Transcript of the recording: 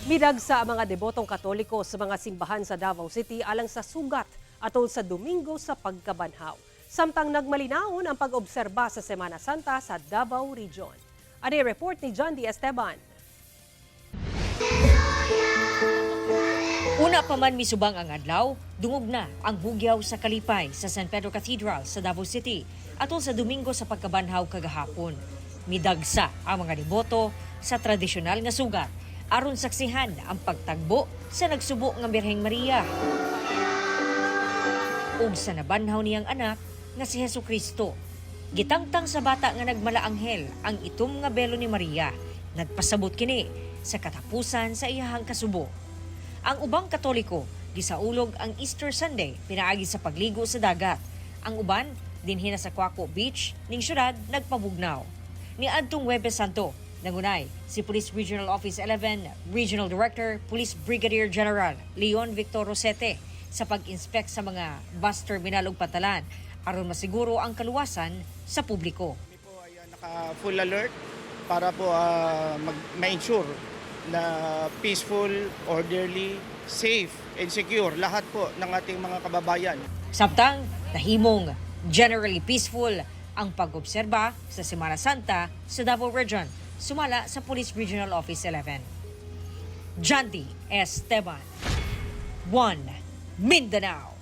Midagsa ang mga debotong Katoliko sa mga simbahan sa Davao City alang sa sugat atol sa Domingo sa pagkabanhaw. Samtang nagmalinaon ang pag-obserba sa Semana Santa sa Davao Region. Ano yung report ni John D. Esteban? Una pa man misubang ang adlaw, dungog na ang hugyaw sa kalipay sa San Pedro Cathedral sa Davao City atol sa Domingo sa pagkabanhaw kagahapon. Midagsa ang mga deboto sa tradisyonal nga sugat aron saksihan ang pagtagbo sa nagsubo nga Birheng Maria ug sa nabanhaw niyang anak nga si Hesukristo. Gitangtang sa bata nga nagmalaanghel ang itom nga belo ni Maria. Nagpasabot kini sa katapusan sa iyahang kasubo. Ang ubang Katoliko gisaulog ang Easter Sunday pinaagi sa pagligo sa dagat. Ang uban dinhi na sa Quaco Beach ning syudad nagpabugnaw. Niadtong Huwebes Santo, nangunay si Police Regional Office 11 Regional Director Police Brigadier General Leon Victor Rosete sa pag-inspect sa mga bus terminal ug pantalan aron masiguro ang kaluwasan sa publiko. Kami po ay naka-full alert para po ma-ensure na peaceful, orderly, safe, and secure lahat po ng ating mga kababayan. Samtang nahimong generally peaceful ang pag-obserba sa Semana Santa sa Davao Region, sumala sa Police Regional Office 11. John D. Esteban, 1 Mindanao.